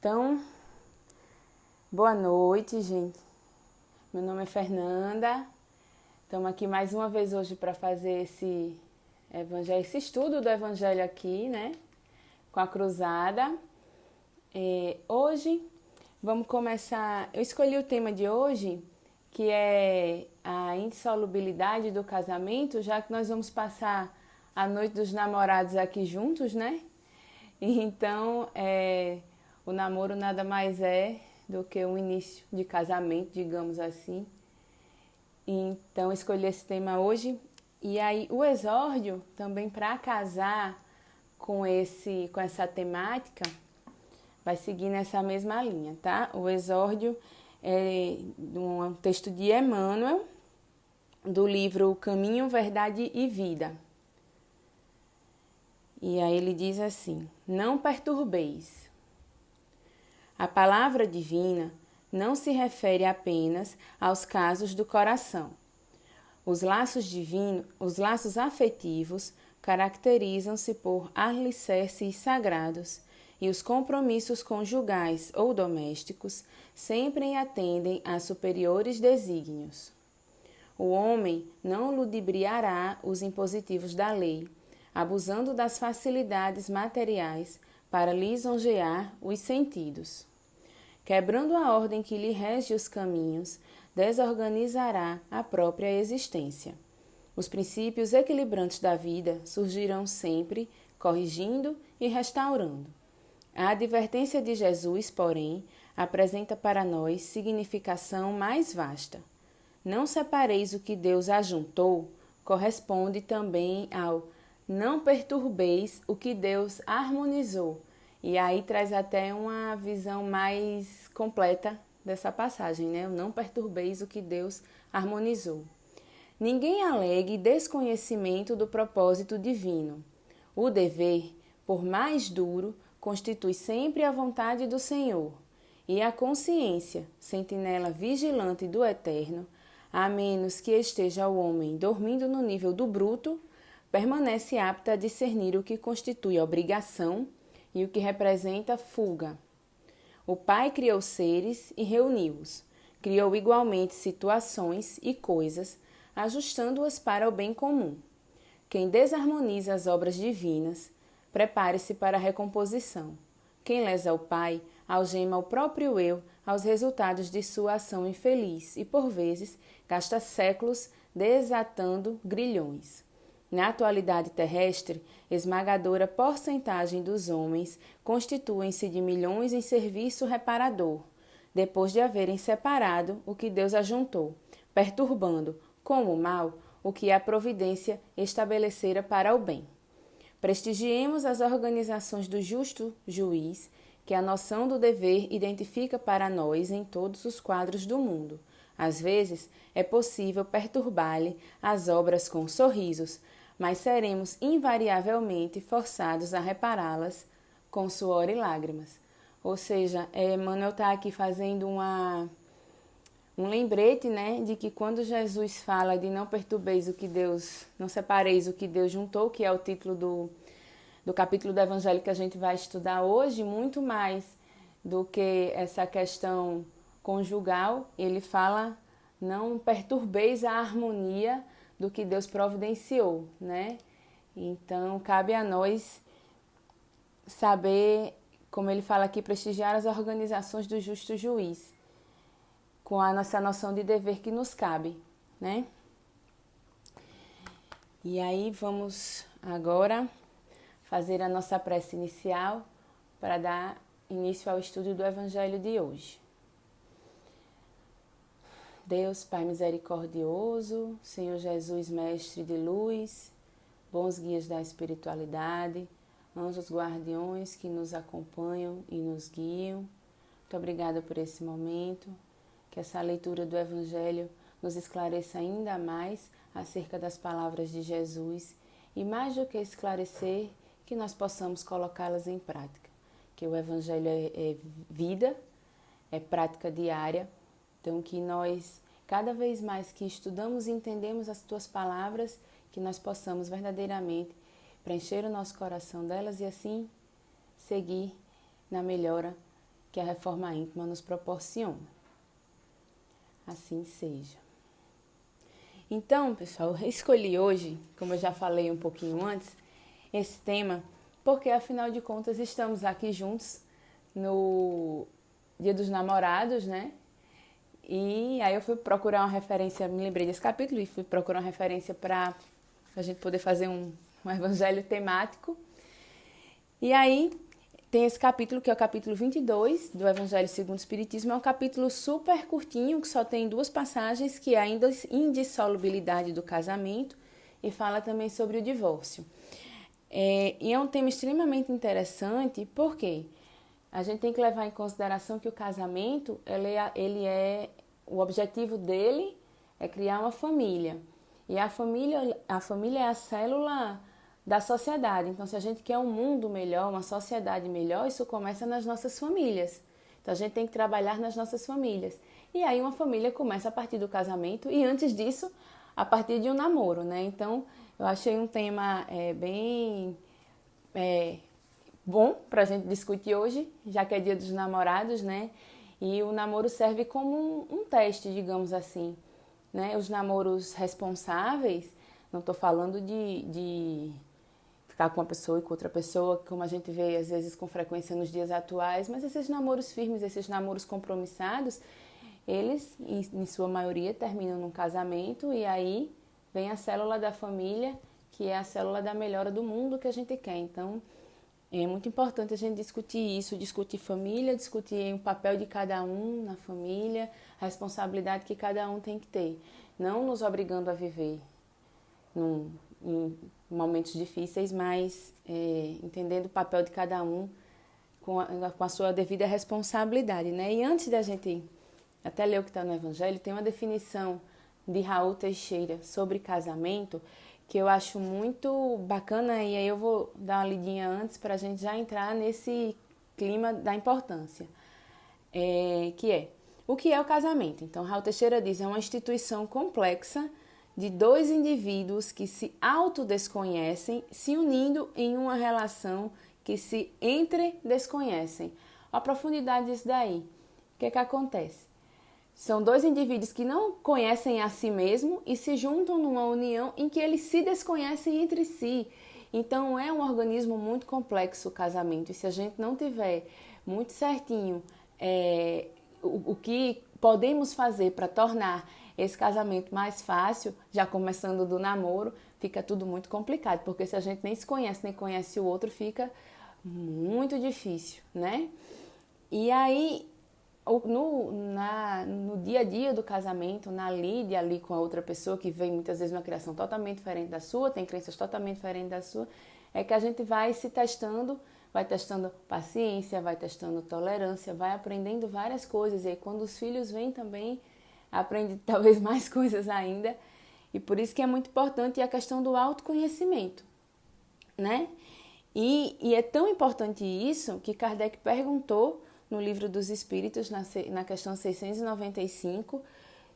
Então, boa noite, gente. Meu nome é Fernanda. Estamos aqui mais uma vez hoje para fazer esse estudo do Evangelho aqui, né? Com a cruzada. Hoje vamos começar. Eu escolhi o tema de hoje, que é a insolubilidade do casamento, já que nós vamos passar a noite dos namorados aqui juntos, né? Então, o namoro nada mais é do que um início de casamento, digamos assim. Então, escolhi esse tema hoje. E aí, o exórdio, também para casar com essa temática, vai seguir nessa mesma linha, tá? O exórdio é um texto de Emmanuel, do livro Caminho, Verdade e Vida. E aí ele diz assim: não perturbeis. A palavra divina não se refere apenas aos casos do coração. Os laços afetivos caracterizam-se por alicerces sagrados e os compromissos conjugais ou domésticos sempre atendem a superiores desígnios. O homem não ludibriará os impositivos da lei, abusando das facilidades materiais para lisonjear os sentidos. Quebrando a ordem que lhe rege os caminhos, desorganizará a própria existência. Os princípios equilibrantes da vida surgirão sempre, corrigindo e restaurando. A advertência de Jesus, porém, apresenta para nós significação mais vasta. Não separeis o que Deus ajuntou, corresponde também ao não perturbeis o que Deus harmonizou. E aí traz até uma visão mais completa dessa passagem, né? Não perturbeis o que Deus harmonizou. Ninguém alegue desconhecimento do propósito divino. O dever, por mais duro, constitui sempre a vontade do Senhor. E a consciência, sentinela vigilante do Eterno, a menos que esteja o homem dormindo no nível do bruto, permanece apta a discernir o que constitui obrigação e o que representa fuga. O Pai criou seres e reuniu-os. Criou igualmente situações e coisas, ajustando-as para o bem comum. Quem desarmoniza as obras divinas, prepare-se para a recomposição. Quem lesa o Pai, algema o próprio eu aos resultados de sua ação infeliz e, por vezes, gasta séculos desatando grilhões. Na atualidade terrestre, esmagadora porcentagem dos homens constituem-se de milhões em serviço reparador, depois de haverem separado o que Deus ajuntou, perturbando, como mal, o que a providência estabelecera para o bem. Prestigiemos as organizações do justo juiz, que a noção do dever identifica para nós em todos os quadros do mundo. Às vezes, é possível perturbar-lhe as obras com sorrisos, mas seremos invariavelmente forçados a repará-las com suor e lágrimas. Ou seja, Emmanuel está aqui fazendo um lembrete, né, de que quando Jesus fala de não perturbeis o que Deus, não separeis o que Deus juntou, que é o título do capítulo do Evangelho que a gente vai estudar hoje, muito mais do que essa questão conjugal, ele fala: não perturbeis a harmonia do que Deus providenciou, né? Então, cabe a nós saber, como ele fala aqui, prestigiar as organizações do justo juiz, com a nossa noção de dever que nos cabe, né? E aí vamos agora fazer a nossa prece inicial para dar início ao estudo do Evangelho de hoje. Deus, Pai misericordioso, Senhor Jesus, Mestre de luz, bons guias da espiritualidade, anjos guardiões que nos acompanham e nos guiam, muito obrigada por esse momento, que essa leitura do Evangelho nos esclareça ainda mais acerca das palavras de Jesus e, mais do que esclarecer, que nós possamos colocá-las em prática, que o Evangelho é vida, é prática diária. Então, que nós, cada vez mais que estudamos e entendemos as Tuas palavras, que nós possamos verdadeiramente preencher o nosso coração delas e assim seguir na melhora que a reforma íntima nos proporciona. Assim seja. Então, pessoal, eu escolhi hoje, como eu já falei um pouquinho antes, esse tema, porque afinal de contas estamos aqui juntos no Dia dos Namorados, né? E aí eu fui procurar uma referência, me lembrei desse capítulo e fui procurar uma referência para a gente poder fazer um evangelho temático. E aí tem esse capítulo, que é o capítulo 22 do Evangelho segundo o Espiritismo. É um capítulo super curtinho, que só tem 2 passagens, que é a indissolubilidade do casamento e fala também sobre o divórcio. E é um tema extremamente interessante, porque a gente tem que levar em consideração que o casamento, o objetivo dele é criar uma família. E a família é a célula da sociedade. Então, se a gente quer um mundo melhor, uma sociedade melhor, isso começa nas nossas famílias. Então, a gente tem que trabalhar nas nossas famílias. E aí, uma família começa a partir do casamento e, antes disso, a partir de um namoro, né? Então, eu achei um tema bem bom para a gente discutir hoje, já que é Dia dos Namorados, né? E o namoro serve como um teste, digamos assim, né? Os namoros responsáveis, não estou falando de ficar com uma pessoa e com outra pessoa, como a gente vê às vezes com frequência nos dias atuais, mas esses namoros firmes, esses namoros compromissados, eles, em sua maioria, terminam num casamento e aí vem a célula da família, que é a célula da melhora do mundo que a gente quer. Então, é muito importante a gente discutir isso, discutir família, discutir o papel de cada um na família, a responsabilidade que cada um tem que ter, não nos obrigando a viver em momentos difíceis, mas entendendo o papel de cada um com a sua devida responsabilidade, né? E antes da gente até ler o que está no Evangelho, tem uma definição de Raul Teixeira sobre casamento que eu acho muito bacana, e aí eu vou dar uma lidinha antes para a gente já entrar nesse clima da importância, o que é o casamento? Então, Raul Teixeira diz, é uma instituição complexa de 2 indivíduos que se autodesconhecem, se unindo em uma relação que se entre-desconhecem. A profundidade disso daí. O que acontece? São 2 indivíduos que não conhecem a si mesmo e se juntam numa união em que eles se desconhecem entre si. Então, é um organismo muito complexo o casamento. E se a gente não tiver muito certinho o que podemos fazer para tornar esse casamento mais fácil, já começando do namoro, fica tudo muito complicado, porque se a gente nem se conhece, nem conhece o outro, fica muito difícil, né? E aí, no dia a dia do casamento, na lide ali com a outra pessoa, que vem muitas vezes uma criação totalmente diferente da sua, tem crenças totalmente diferentes da sua, é que a gente vai se testando, vai testando paciência, vai testando tolerância, vai aprendendo várias coisas. E aí, quando os filhos vêm também, aprende talvez mais coisas ainda. E por isso que é muito importante a questão do autoconhecimento, né? E é tão importante isso que Kardec perguntou no Livro dos Espíritos, na questão 695,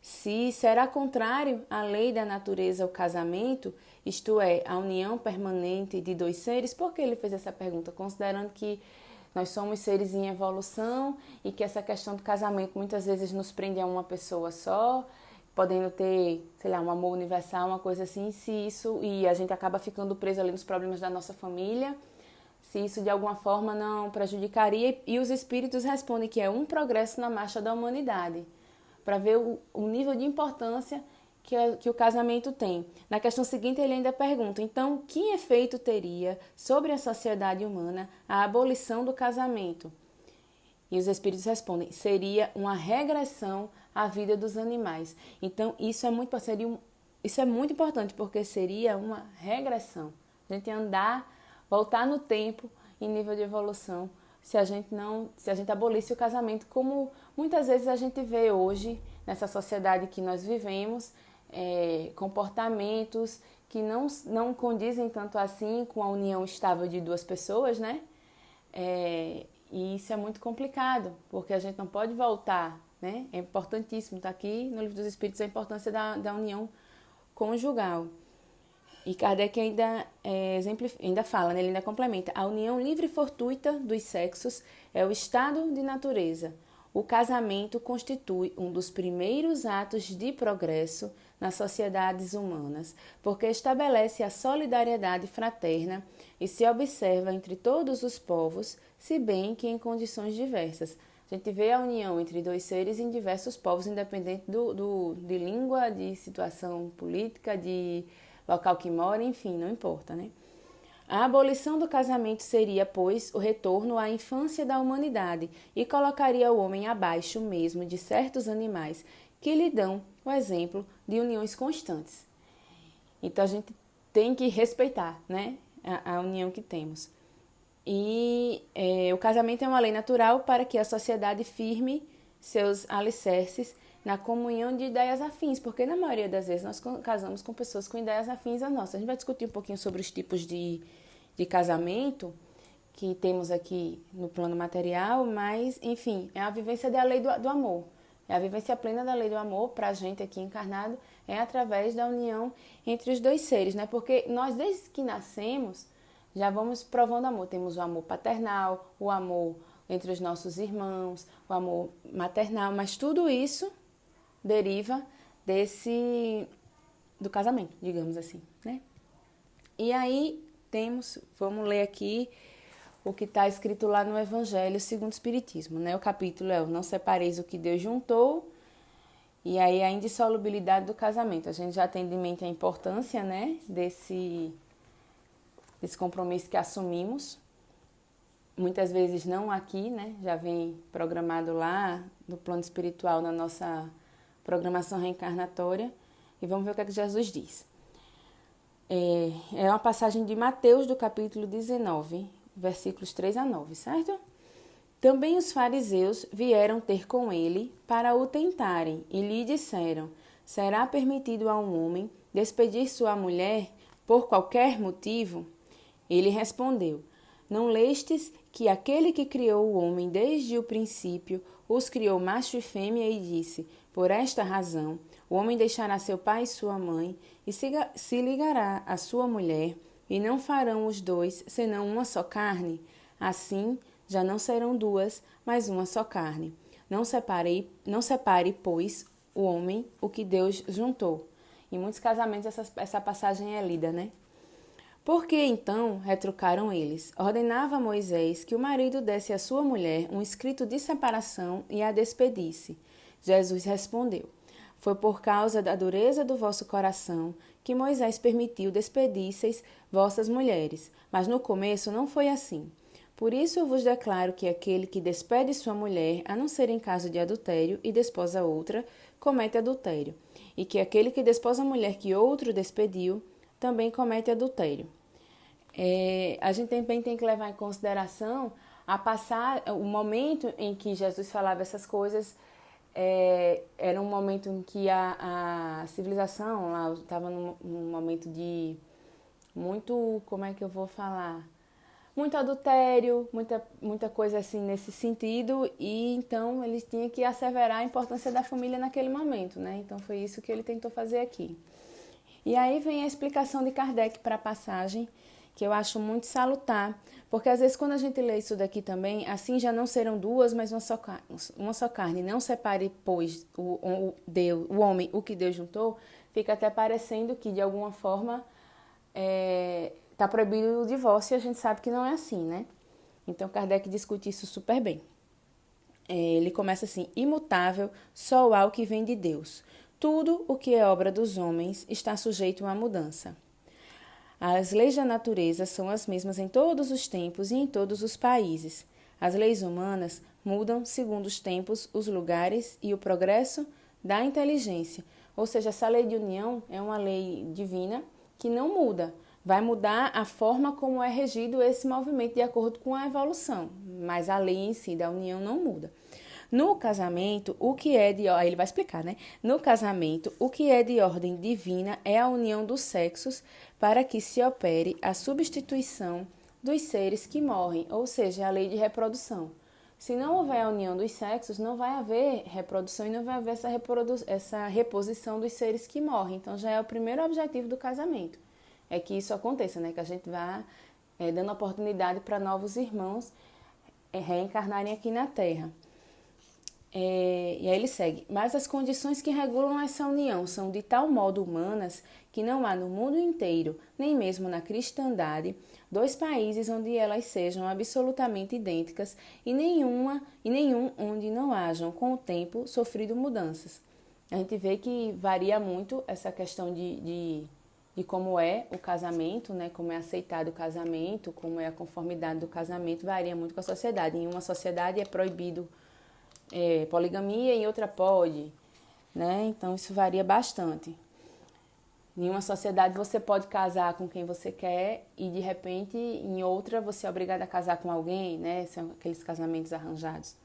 se será contrário à lei da natureza o casamento, isto é, a união permanente de 2 seres. Por que ele fez essa pergunta? Considerando que nós somos seres em evolução e que essa questão do casamento muitas vezes nos prende a uma pessoa só, podendo ter, sei lá, um amor universal, uma coisa assim, e a gente acaba ficando preso ali nos problemas da nossa família, se isso de alguma forma não prejudicaria, e os espíritos respondem que é um progresso na marcha da humanidade, para ver o nível de importância que o casamento tem. Na questão seguinte, ele ainda pergunta, então, que efeito teria sobre a sociedade humana a abolição do casamento? E os espíritos respondem, seria uma regressão à vida dos animais. Então, isso é muito importante, porque seria uma regressão. A gente voltar no tempo em nível de evolução, se a gente abolisse o casamento, como muitas vezes a gente vê hoje nessa sociedade que nós vivemos, comportamentos que não condizem tanto assim com a união estável de 2 pessoas, né? E isso é muito complicado, porque a gente não pode voltar, né? É importantíssimo, está aqui no Livro dos Espíritos a importância da união conjugal. E Kardec ainda fala, né? Ele ainda complementa: a união livre e fortuita dos sexos é o estado de natureza. O casamento constitui um dos primeiros atos de progresso nas sociedades humanas, porque estabelece a solidariedade fraterna e se observa entre todos os povos, se bem que em condições diversas. A gente vê a união entre dois seres em diversos povos, independente de língua, de situação política, de local que mora, enfim, não importa, né? A abolição do casamento seria, pois, o retorno à infância da humanidade e colocaria o homem abaixo mesmo de certos animais que lhe dão o exemplo de uniões constantes. Então a gente tem que respeitar, né, a união que temos. E o casamento é uma lei natural para que a sociedade firme seus alicerces na comunhão de ideias afins, porque na maioria das vezes nós casamos com pessoas com ideias afins às nossas. A gente vai discutir um pouquinho sobre os tipos de casamento que temos aqui no plano material, mas, enfim, é a vivência da lei do amor. É a vivência plena da lei do amor para a gente aqui encarnado, é através da união entre os dois seres, né? Porque nós, desde que nascemos, já vamos provando amor. Temos o amor paternal, o amor entre os nossos irmãos, o amor maternal, mas tudo isso deriva do casamento, digamos assim, né? E aí vamos ler aqui o que está escrito lá no Evangelho segundo o Espiritismo, né? O capítulo é o Não Separeis o que Deus juntou, e aí a indissolubilidade do casamento. A gente já tem em mente a importância, né, desse compromisso que assumimos, muitas vezes não aqui, né, já vem programado lá no plano espiritual, na nossa programação reencarnatória, e vamos ver o que é que Jesus diz. É uma passagem de Mateus, do capítulo 19, versículos 3 a 9, certo? Também os fariseus vieram ter com ele para o tentarem e lhe disseram: será permitido a um homem despedir sua mulher por qualquer motivo? Ele respondeu: não lestes que aquele que criou o homem desde o princípio os criou macho e fêmea e disse: por esta razão o homem deixará seu pai e sua mãe e se ligará à sua mulher, e não farão os dois senão uma só carne? Assim já não serão duas, mas uma só carne. Não separe, pois, o homem o que Deus juntou. Em muitos casamentos essa passagem é lida, né? Por que então, retrucaram eles, ordenava Moisés que o marido desse à sua mulher um escrito de separação e a despedisse? Jesus respondeu: foi por causa da dureza do vosso coração que Moisés permitiu despedisseis vossas mulheres, mas no começo não foi assim. Por isso eu vos declaro que aquele que despede sua mulher, a não ser em caso de adultério, e desposa outra, comete adultério, e que aquele que desposa a mulher que outro despediu, também comete adultério. A gente também tem que levar em consideração o momento em que Jesus falava essas coisas. Era um momento em que a civilização estava num momento de muito, como é que eu vou falar? Muito adultério, muita coisa assim nesse sentido, e então ele tinha que asseverar a importância da família naquele momento, né? Então foi isso que ele tentou fazer aqui. E aí vem a explicação de Kardec para a passagem, que eu acho muito salutar, porque às vezes quando a gente lê isso daqui também, assim já não serão duas, mas uma só carne. Não separe, pois, o homem, o que Deus juntou, fica até parecendo que de alguma forma está proibido o divórcio, e a gente sabe que não é assim, né? Então Kardec discute isso super bem. Ele começa assim: imutável só há o que vem de Deus. Tudo o que é obra dos homens está sujeito a mudança. As leis da natureza são as mesmas em todos os tempos e em todos os países. As leis humanas mudam segundo os tempos, os lugares e o progresso da inteligência. Ou seja, essa lei de união é uma lei divina que não muda. Vai mudar a forma como é regido esse movimento de acordo com a evolução, mas a lei em si da união não muda. No casamento, aí ele vai explicar, né? No casamento, o que é de ordem divina é a união dos sexos para que se opere a substituição dos seres que morrem, ou seja, a lei de reprodução. Se não houver a união dos sexos, não vai haver reprodução e não vai haver essa reposição dos seres que morrem. Então já é o primeiro objetivo do casamento. é que isso aconteça, né? Que a gente vá dando oportunidade para novos irmãos reencarnarem aqui na Terra. E aí ele segue. Mas as condições que regulam essa união são de tal modo humanas que não há no mundo inteiro, nem mesmo na cristandade, dois países onde elas sejam absolutamente idênticas e nenhum onde não hajam, com o tempo, sofrido mudanças. A gente vê que varia muito essa questão de como é o casamento, né? Como é aceitado o casamento, como é a conformidade do casamento, varia muito com a sociedade. Em uma sociedade é proibido poligamia, em outra pode, né? Então isso varia bastante. Em uma sociedade você pode casar com quem você quer e de repente em outra você é obrigado a casar com alguém, né? São aqueles casamentos arranjados.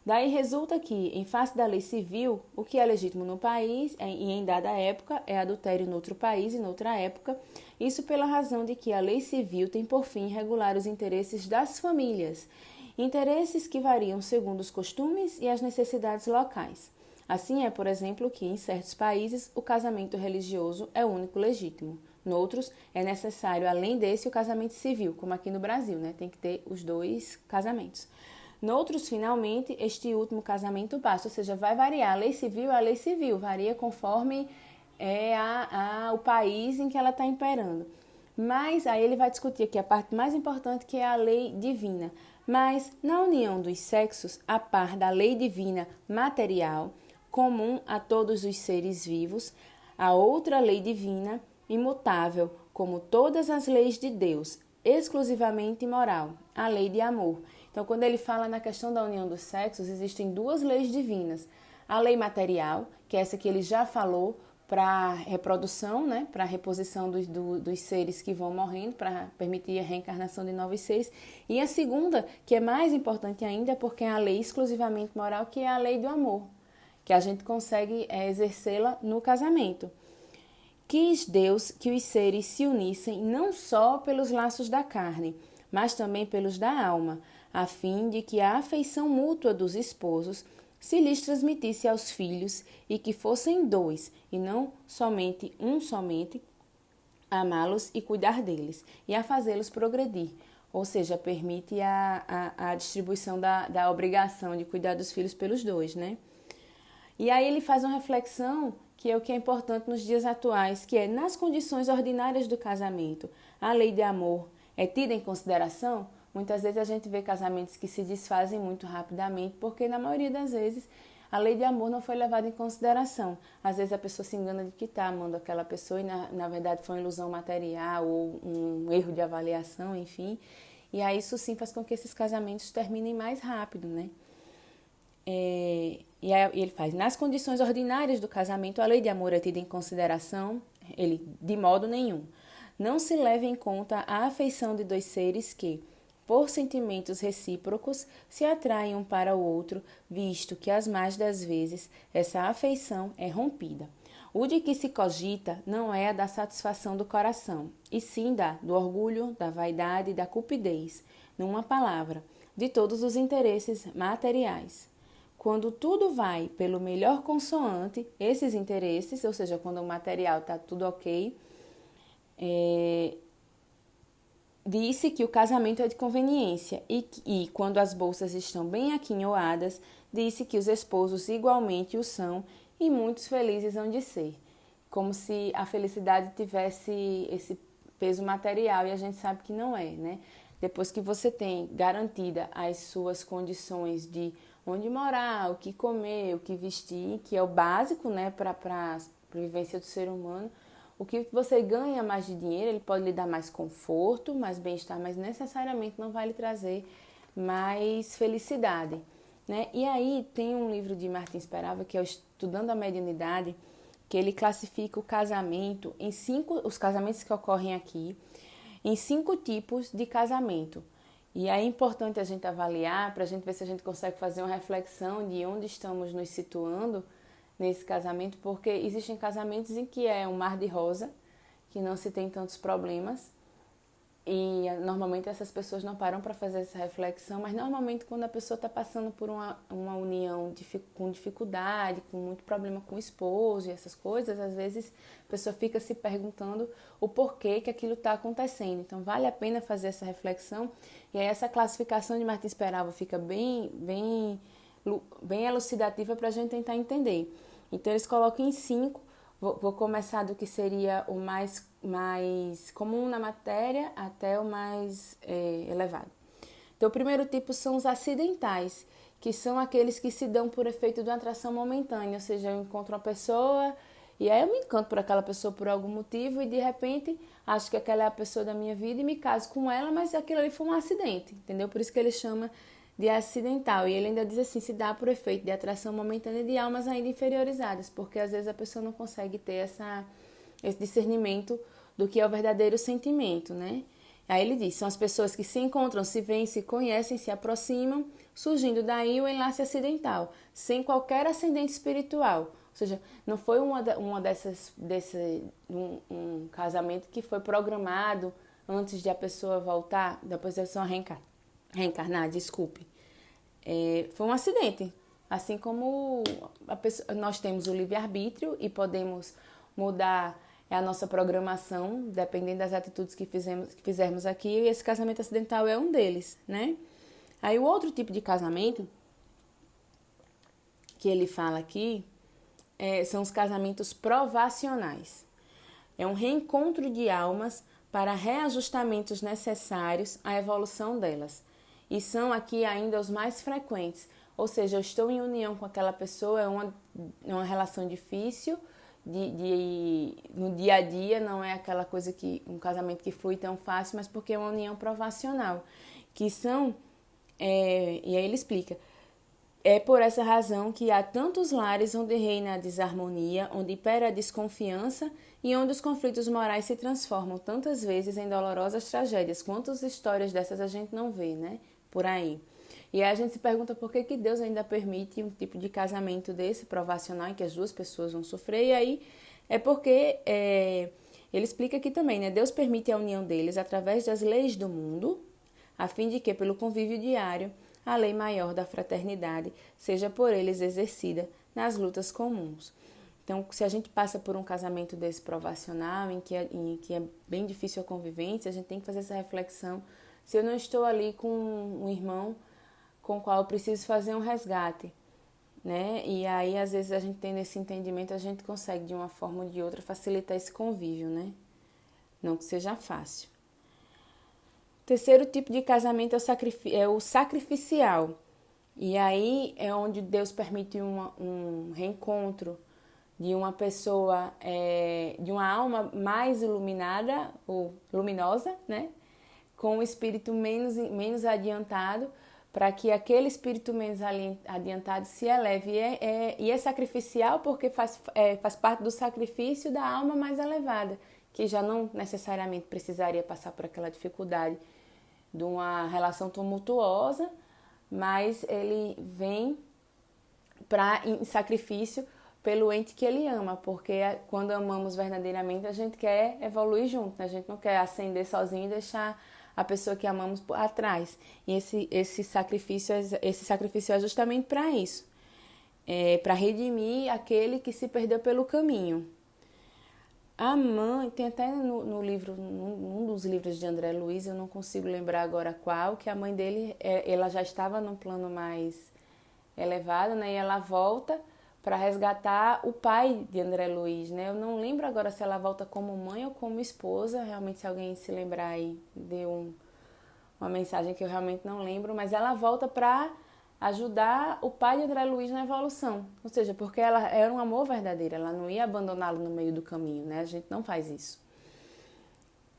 Daí resulta que, em face da lei civil, o que é legítimo no país e em dada época é adultério noutro país e noutra época, isso pela razão de que a lei civil tem por fim regular os interesses das famílias, interesses que variam segundo os costumes e as necessidades locais. Assim é, por exemplo, que em certos países o casamento religioso é o único legítimo. Noutros é necessário, além desse, o casamento civil, como aqui no Brasil, né? Tem que ter os dois casamentos. Noutros, finalmente, este último casamento basta, ou seja, vai variar. A lei civil varia conforme o país em que ela está imperando. Mas aí ele vai discutir aqui a parte mais importante, que é a lei divina. Mas na união dos sexos, a par da lei divina material, comum a todos os seres vivos, a outra lei divina, imutável, como todas as leis de Deus, exclusivamente moral, a lei de amor. Então, quando ele fala na questão da união dos sexos, existem duas leis divinas. A lei material, que é essa que ele já falou, para a reprodução, né? Para a reposição dos seres que vão morrendo, para permitir a reencarnação de novos seres. E a segunda, que é mais importante ainda, porque é a lei exclusivamente moral, que é a lei do amor, que a gente consegue exercê-la no casamento. Quis Deus que os seres se unissem não só pelos laços da carne, mas também pelos da alma, a fim de que a afeição mútua dos esposos se lhes transmitisse aos filhos e que fossem dois, e não somente somente, amá-los e cuidar deles, e a fazê-los progredir. Ou seja, permite a distribuição da obrigação de cuidar dos filhos pelos dois, né? E aí ele faz uma reflexão que é o que é importante nos dias atuais, que é nas condições ordinárias do casamento, a lei de amor é tida em consideração. Muitas vezes a gente vê casamentos que se desfazem muito rapidamente, porque na maioria das vezes a lei de amor não foi levada em consideração. Às vezes a pessoa se engana de que está amando aquela pessoa e na verdade foi uma ilusão material ou um erro de avaliação, enfim. E aí isso sim faz com que esses casamentos terminem mais rápido, né? E aí ele faz, nas condições ordinárias do casamento, a lei de amor é tida em consideração, de modo nenhum. Não se leva em conta a afeição de dois seres que, por sentimentos recíprocos, se atraem um para o outro, visto que as mais das vezes essa afeição é rompida. O de que se cogita não é a da satisfação do coração, e sim do orgulho, da vaidade e da cupidez, numa palavra, de todos os interesses materiais. Quando tudo vai pelo melhor consoante, esses interesses, ou seja, quando o material está tudo ok, disse que o casamento é de conveniência e quando as bolsas estão bem aquinhoadas, disse que os esposos igualmente o são e muitos felizes hão de ser. Como se a felicidade tivesse esse peso material e a gente sabe que não é, né? Depois que você tem garantida as suas condições de onde morar, o que comer, o que vestir, que é o básico, né, para a vivência do ser humano, o que você ganha mais de dinheiro, ele pode lhe dar mais conforto, mais bem-estar, mas necessariamente não vai lhe trazer mais felicidade, né? E aí tem um livro de Martins Peralva, que é o Estudando a Mediunidade, que ele classifica o casamento em os casamentos que ocorrem aqui, em 5 tipos de casamento. E aí é importante a gente avaliar, para a gente ver se a gente consegue fazer uma reflexão de onde estamos nos situando nesse casamento, porque existem casamentos em que é um mar de rosa, que não se tem tantos problemas, E normalmente essas pessoas não param para fazer essa reflexão, mas normalmente quando a pessoa está passando por uma união com dificuldade, com muito problema com o esposo e essas coisas, às vezes a pessoa fica se perguntando o porquê que aquilo está acontecendo. Então vale a pena fazer essa reflexão. E aí essa classificação de Martins Peralva fica bem elucidativa para a gente tentar entender. Então eles colocam em 5. Vou começar do que seria o mais comum na matéria até o mais elevado. Então, o primeiro tipo são os acidentais, que são aqueles que se dão por efeito de uma atração momentânea, ou seja, eu encontro uma pessoa e aí eu me encanto por aquela pessoa por algum motivo e de repente acho que aquela é a pessoa da minha vida e me caso com ela, mas aquilo ali foi um acidente, entendeu? Por isso que ele chama de acidental. E ele ainda diz assim, se dá por efeito de atração momentânea de almas ainda inferiorizadas, porque às vezes a pessoa não consegue ter esse discernimento do que é o verdadeiro sentimento, né? Aí ele diz, são as pessoas que se encontram, se veem, se conhecem, se aproximam, surgindo daí o enlace acidental, sem qualquer ascendente espiritual. Ou seja, não foi um casamento que foi programado antes de a pessoa voltar, depois da pessoa reencarnar, desculpe. Foi um acidente. Assim como nós temos o livre-arbítrio e podemos mudar a nossa programação, dependendo das atitudes que fizermos aqui, e esse casamento acidental é um deles, né? Aí o outro tipo de casamento que ele fala aqui são os casamentos provacionais. É um reencontro de almas para reajustamentos necessários à evolução delas. E são aqui ainda os mais frequentes. Ou seja, eu estou em união com aquela pessoa, é uma relação difícil, no dia a dia, não é aquela coisa um casamento que flui tão fácil, mas porque é uma união provacional. Que são, e aí ele explica, é por essa razão que há tantos lares onde reina a desarmonia, onde impera a desconfiança e onde os conflitos morais se transformam tantas vezes em dolorosas tragédias. Quantas histórias dessas a gente não vê, né? Por aí. E aí a gente se pergunta por que Deus ainda permite um tipo de casamento desse, provacional, em que as duas pessoas vão sofrer. E aí é porque ele explica aqui também, né? Deus permite a união deles através das leis do mundo, a fim de que, pelo convívio diário, a lei maior da fraternidade seja por eles exercida nas lutas comuns. Então, se a gente passa por um casamento desse provacional, em que é bem difícil a convivência, a gente tem que fazer essa reflexão. Se eu não estou ali com um irmão com o qual eu preciso fazer um resgate, né? E aí, às vezes, a gente tendo esse entendimento, a gente consegue, de uma forma ou de outra, facilitar esse convívio, né? Não que seja fácil. O terceiro tipo de casamento é o sacrificial. E aí é onde Deus permite um reencontro de uma pessoa, de uma alma mais iluminada ou luminosa, né? Com um espírito menos adiantado, para que aquele espírito menos adiantado se eleve. E é sacrificial porque faz parte do sacrifício da alma mais elevada, que já não necessariamente precisaria passar por aquela dificuldade de uma relação tumultuosa, mas ele vem em sacrifício pelo ente que ele ama, porque quando amamos verdadeiramente a gente quer evoluir junto, né? A gente não quer ascender sozinho e deixar a pessoa que amamos atrás. E esse sacrifício é justamente para isso, para redimir aquele que se perdeu pelo caminho. A mãe, tem até no livro, num dos livros de André Luiz, eu não consigo lembrar agora qual, que a mãe dele, ela já estava num plano mais elevado, né? E ela volta para resgatar o pai de André Luiz, né? Eu não lembro agora se ela volta como mãe ou como esposa, realmente se alguém se lembrar aí, deu uma mensagem que eu realmente não lembro, mas ela volta para ajudar o pai de André Luiz na evolução, ou seja, porque ela era um amor verdadeiro, ela não ia abandoná-lo no meio do caminho, né? A gente não faz isso.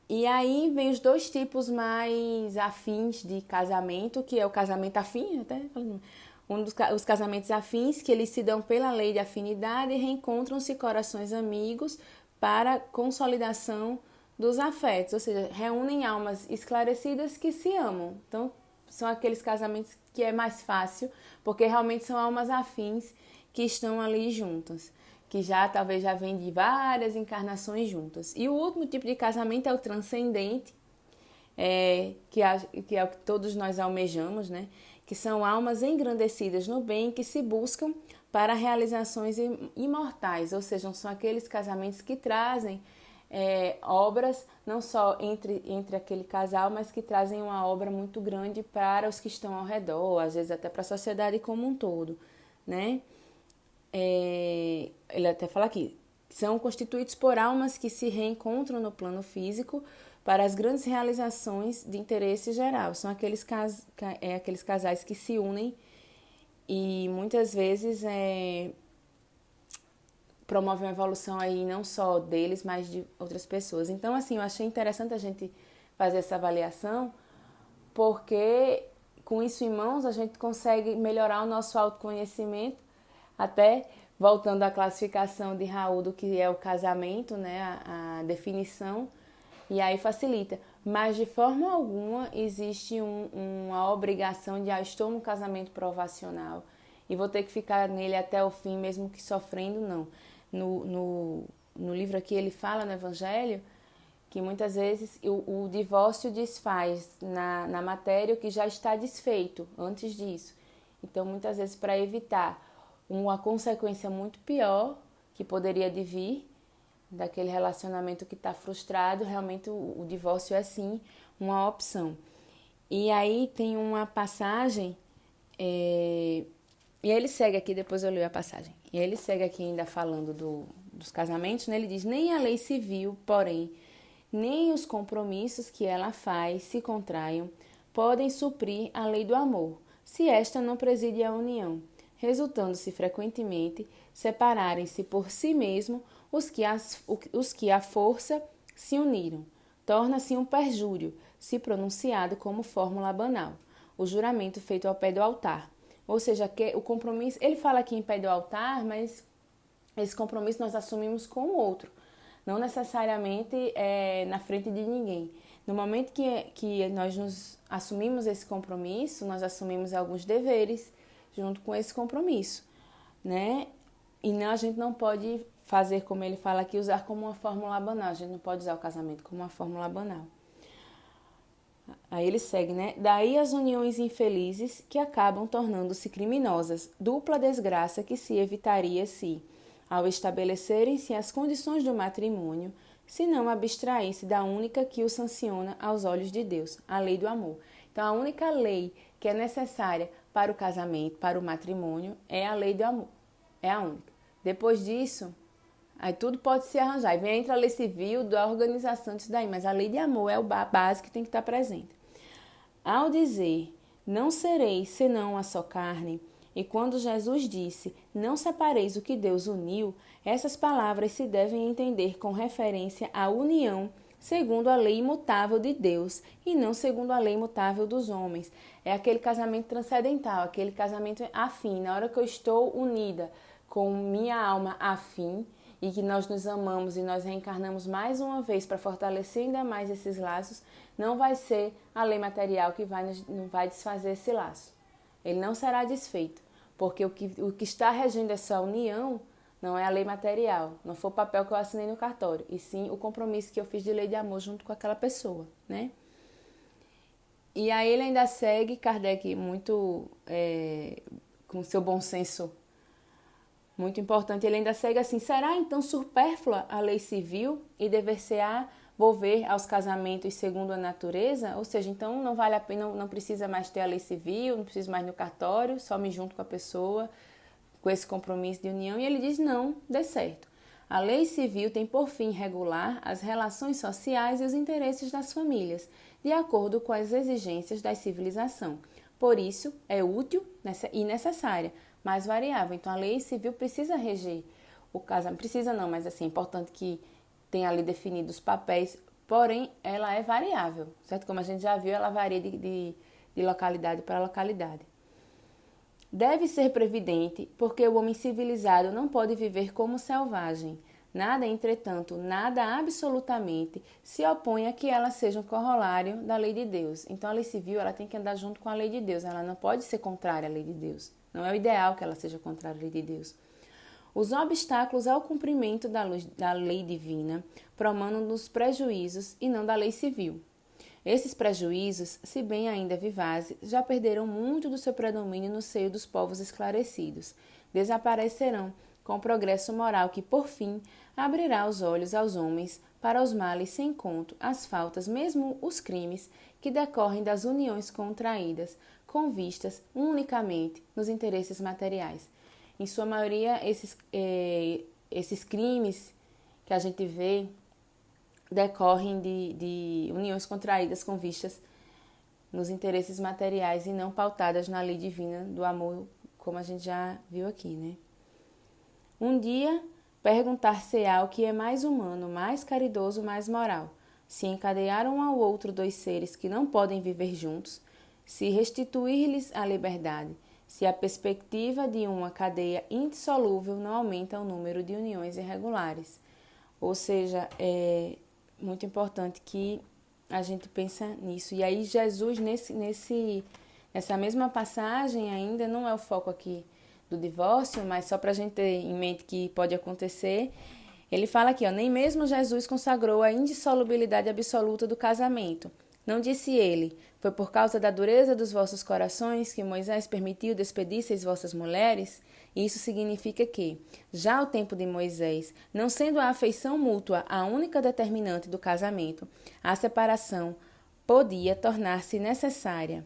E aí vem os dois tipos mais afins de casamento, que é o casamento afim, até os casamentos afins, que eles se dão pela lei de afinidade e reencontram-se corações amigos para consolidação dos afetos, ou seja, reúnem almas esclarecidas que se amam. Então, são aqueles casamentos que é mais fácil, porque realmente são almas afins que estão ali juntas, que talvez já vêm de várias encarnações juntas. E o último tipo de casamento é o transcendente, que é o que todos nós almejamos, né? Que são almas engrandecidas no bem que se buscam para realizações imortais, ou seja, são aqueles casamentos que trazem obras, não só entre aquele casal, mas que trazem uma obra muito grande para os que estão ao redor, às vezes até para a sociedade como um todo, né? Ele até fala aqui, são constituídos por almas que se reencontram no plano físico para as grandes realizações de interesse geral. São aqueles casais que se unem e muitas vezes promovem uma evolução aí não só deles, mas de outras pessoas. Então, assim, eu achei interessante a gente fazer essa avaliação, porque com isso em mãos a gente consegue melhorar o nosso autoconhecimento, até voltando à classificação de Raul do que é o casamento, né, a definição, e aí facilita. Mas de forma alguma existe uma obrigação de estou no casamento provacional e vou ter que ficar nele até o fim, mesmo que sofrendo, não. No livro aqui ele fala no Evangelho que muitas vezes o divórcio desfaz na matéria o que já está desfeito antes disso. Então, muitas vezes, para evitar uma consequência muito pior que poderia vir daquele relacionamento que está frustrado, realmente o divórcio é sim uma opção. E aí tem uma passagem, e ele segue aqui, depois eu leio a passagem, e ele segue aqui ainda falando dos casamentos, né? Ele diz, nem a lei civil, porém, nem os compromissos que ela faz se contraiam, podem suprir a lei do amor, se esta não preside a união, resultando-se frequentemente separarem-se por si mesmo os que à força se uniram. Torna-se um perjúrio, se pronunciado como fórmula banal, o juramento feito ao pé do altar. Ou seja, que o compromisso, ele fala aqui em pé do altar, mas esse compromisso nós assumimos com o outro, não necessariamente na frente de ninguém. No momento que nós nos assumimos esse compromisso, nós assumimos alguns deveres junto com esse compromisso, né? E não, a gente não pode fazer, como ele fala aqui, usar como uma fórmula banal. A gente não pode usar o casamento como uma fórmula banal. Aí ele segue, né? Daí as uniões infelizes que acabam tornando-se criminosas, dupla desgraça que se evitaria se, ao estabelecerem-se as condições do matrimônio, se não abstrair-se da única que o sanciona aos olhos de Deus, a lei do amor. Então, a única lei que é necessária para o casamento, para o matrimônio, é a lei do amor. É a única. Depois disso, aí tudo pode se arranjar. Aí vem a lei civil da organização disso daí, mas a lei de amor é o básico que tem que estar presente. Ao dizer, não sereis senão uma só carne, e quando Jesus disse, não separeis o que Deus uniu, essas palavras se devem entender com referência à união segundo a lei imutável de Deus e não segundo a lei imutável dos homens. É aquele casamento transcendental, aquele casamento afim. Na hora que eu estou unida com minha alma afim e que nós nos amamos e nós reencarnamos mais uma vez para fortalecer ainda mais esses laços, não vai ser a lei material que não vai desfazer esse laço. Ele não será desfeito, porque o que está regendo essa união não é a lei material, não foi o papel que eu assinei no cartório, e sim o compromisso que eu fiz de lei de amor junto com aquela pessoa, né? E aí ele ainda segue, Kardec, muito com seu bom senso muito importante, ele ainda segue assim, será então supérflua a lei civil e dever-se-á volver aos casamentos segundo a natureza? Ou seja, então não vale a pena, não precisa mais ter a lei civil, não precisa mais no cartório, só me junto com a pessoa, com esse compromisso de união. E ele diz, não, dê certo. A lei civil tem por fim regular as relações sociais e os interesses das famílias, de acordo com as exigências da civilização. Por isso, é útil e necessária, mas variável. Então, a lei civil precisa reger o casamento. Precisa não, mas assim, é importante que tenha ali definidos os papéis, porém, ela é variável, certo? Como a gente já viu, ela varia de localidade para localidade. Deve ser previdente, porque o homem civilizado não pode viver como selvagem. Nada, entretanto, nada absolutamente se opõe a que ela seja um corolário da lei de Deus. Então, a lei civil ela tem que andar junto com a lei de Deus, ela não pode ser contrária à lei de Deus. Não é o ideal que ela seja contrária à lei de Deus. Os obstáculos ao cumprimento da lei divina promanam dos prejuízos e não da lei civil. Esses prejuízos, se bem ainda vivazes, já perderam muito do seu predomínio no seio dos povos esclarecidos. Desaparecerão com o progresso moral que, por fim, abrirá os olhos aos homens para os males sem conto, as faltas, mesmo os crimes, que decorrem das uniões contraídas, com vistas unicamente nos interesses materiais. Em sua maioria, esses crimes que a gente vê decorrem de uniões contraídas com vistas nos interesses materiais e não pautadas na lei divina do amor, como a gente já viu aqui, né? Um dia, perguntar-se-á o que é mais humano, mais caridoso, mais moral, se encadear um ao outro dois seres que não podem viver juntos, se restituir-lhes a liberdade, se a perspectiva de uma cadeia indissolúvel não aumenta o número de uniões irregulares. Ou seja, é muito importante que a gente pense nisso. E aí Jesus, nessa mesma passagem, ainda não é o foco aqui do divórcio, mas só para a gente ter em mente que pode acontecer, ele fala aqui, nem mesmo Jesus consagrou a indissolubilidade absoluta do casamento. Não disse ele, foi por causa da dureza dos vossos corações que Moisés permitiu despedir-seis vossas mulheres? Isso significa que, já ao tempo de Moisés, não sendo a afeição mútua a única determinante do casamento, a separação podia tornar-se necessária.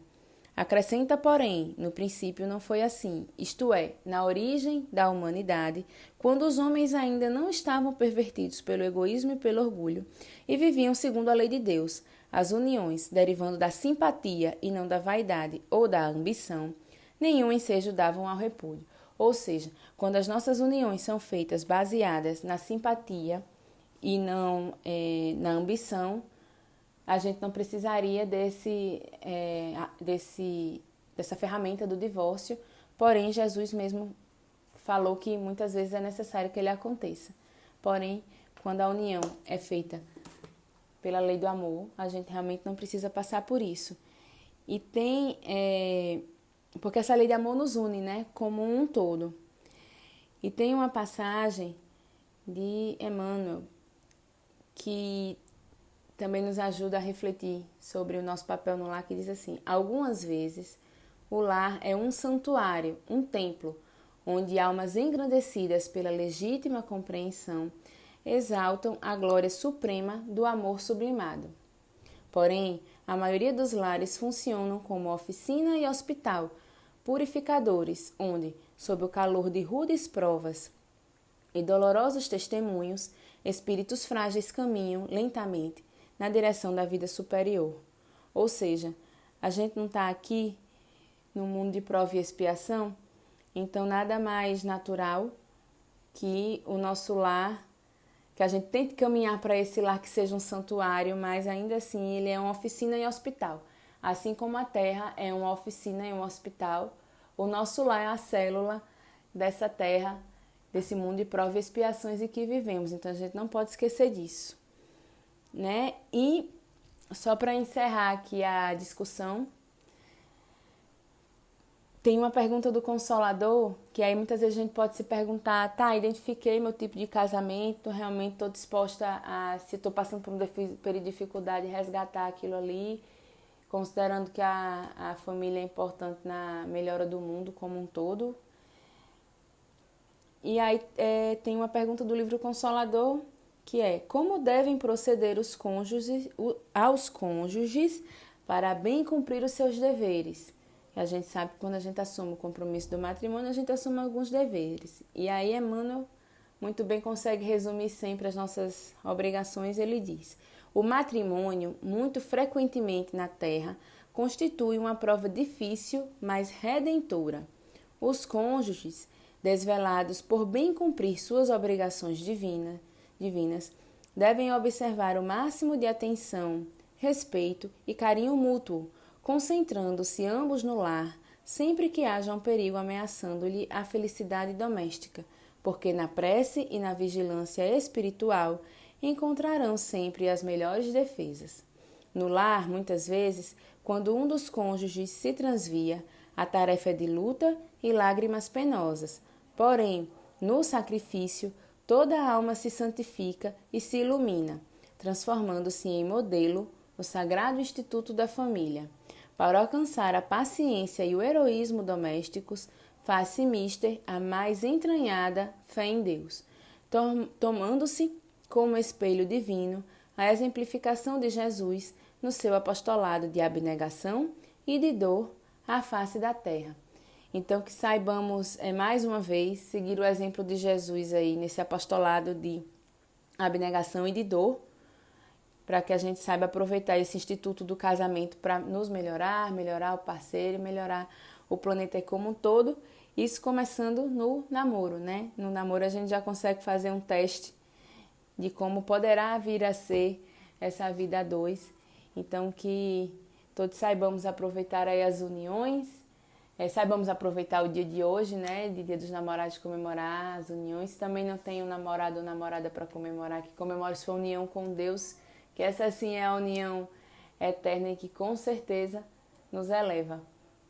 Acrescenta, porém, no princípio não foi assim, isto é, na origem da humanidade, quando os homens ainda não estavam pervertidos pelo egoísmo e pelo orgulho, e viviam segundo a lei de Deus, as uniões, derivando da simpatia e não da vaidade ou da ambição, nenhum ensejo davam ao repúdio. Ou seja, quando as nossas uniões são feitas baseadas na simpatia e não na ambição, a gente não precisaria dessa ferramenta do divórcio, porém Jesus mesmo falou que muitas vezes é necessário que ele aconteça. Porém, quando a união é feita pela lei do amor, a gente realmente não precisa passar por isso. E porque essa lei de amor nos une, né, como um todo. E tem uma passagem de Emmanuel que também nos ajuda a refletir sobre o nosso papel no lar, que diz assim: algumas vezes o lar é um santuário, um templo, onde almas engrandecidas pela legítima compreensão exaltam a glória suprema do amor sublimado. Porém, a maioria dos lares funcionam como oficina e hospital, purificadores, onde, sob o calor de rudes provas e dolorosos testemunhos, espíritos frágeis caminham lentamente na direção da vida superior. Ou seja, a gente não está aqui no mundo de prova e expiação, então nada mais natural que o nosso lar, que a gente tente caminhar para esse lar que seja um santuário, mas ainda assim ele é uma oficina e hospital. Assim como a terra é uma oficina e um hospital, o nosso lar é a célula dessa terra, desse mundo de prova e expiações em que vivemos. Então a gente não pode esquecer disso, né? E só para encerrar aqui a discussão, tem uma pergunta do Consolador, que aí muitas vezes a gente pode se perguntar, identifiquei meu tipo de casamento, realmente estou disposta se estou passando por um dificuldade, resgatar aquilo ali, considerando que a família é importante na melhora do mundo como um todo. E aí tem uma pergunta do livro Consolador, que é: como devem proceder aos cônjuges para bem cumprir os seus deveres? A gente sabe que quando a gente assume o compromisso do matrimônio, a gente assume alguns deveres. E aí Emmanuel muito bem consegue resumir sempre as nossas obrigações. Ele diz: o matrimônio, muito frequentemente na Terra, constitui uma prova difícil, mas redentora. Os cônjuges, desvelados por bem cumprir suas obrigações divinas, devem observar o máximo de atenção, respeito e carinho mútuo, concentrando-se ambos no lar, sempre que haja um perigo ameaçando-lhe a felicidade doméstica, porque na prece e na vigilância espiritual encontrarão sempre as melhores defesas. No lar, muitas vezes, quando um dos cônjuges se transvia, a tarefa é de luta e lágrimas penosas. Porém, no sacrifício, toda a alma se santifica e se ilumina, transformando-se em modelo, o Sagrado Instituto da Família. Para alcançar a paciência e o heroísmo domésticos, faz-se mister a mais entranhada fé em Deus, tomando-se como espelho divino a exemplificação de Jesus no seu apostolado de abnegação e de dor à face da terra. Então, que saibamos, mais uma vez, seguir o exemplo de Jesus aí nesse apostolado de abnegação e de dor, para que a gente saiba aproveitar esse instituto do casamento para nos melhorar, melhorar o parceiro, melhorar o planeta como um todo. Isso começando no namoro, né? No namoro a gente já consegue fazer um teste de como poderá vir a ser essa vida a dois. Então, que todos saibamos aproveitar aí as uniões, saibamos aproveitar o dia de hoje, né, de Dia dos Namorados, comemorar as uniões. Também não tem um namorado ou namorada para comemorar, que comemore sua união com Deus, que essa sim é a união eterna e que com certeza nos eleva,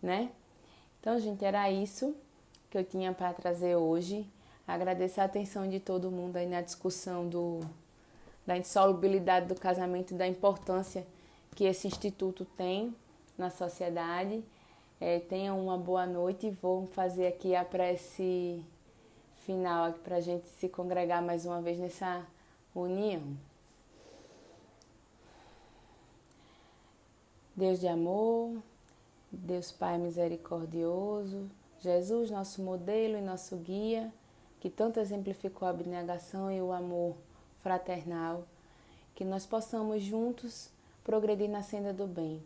né? Então, gente, era isso que eu tinha para trazer hoje. Agradecer a atenção de todo mundo aí na discussão da insolubilidade do casamento e da importância que esse instituto tem na sociedade. Tenham uma boa noite e vou fazer aqui a prece final para a gente se congregar mais uma vez nessa união. Deus de amor, Deus Pai misericordioso, Jesus, nosso modelo e nosso guia, que tanto exemplificou a abnegação e o amor fraternal, que nós possamos juntos progredir na senda do bem,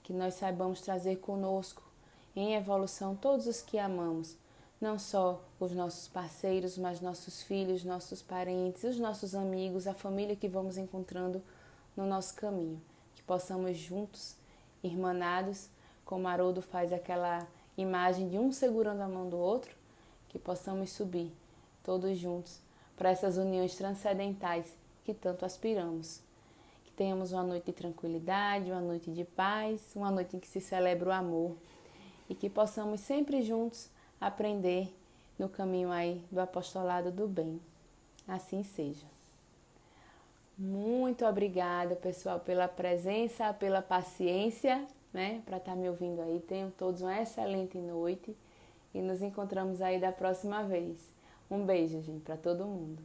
que nós saibamos trazer conosco em evolução todos os que amamos, não só os nossos parceiros, mas nossos filhos, nossos parentes, os nossos amigos, a família que vamos encontrando no nosso caminho, que possamos juntos, irmanados, como Haroldo faz aquela imagem de um segurando a mão do outro, que possamos subir todos juntos para essas uniões transcendentais que tanto aspiramos. Que tenhamos uma noite de tranquilidade, uma noite de paz, uma noite em que se celebra o amor e que possamos sempre juntos aprender no caminho aí do apostolado do bem. Assim seja. Muito obrigada, pessoal, pela presença, pela paciência, né, para estar me ouvindo aí. Tenham todos uma excelente noite e nos encontramos aí da próxima vez. Um beijo, gente, para todo mundo.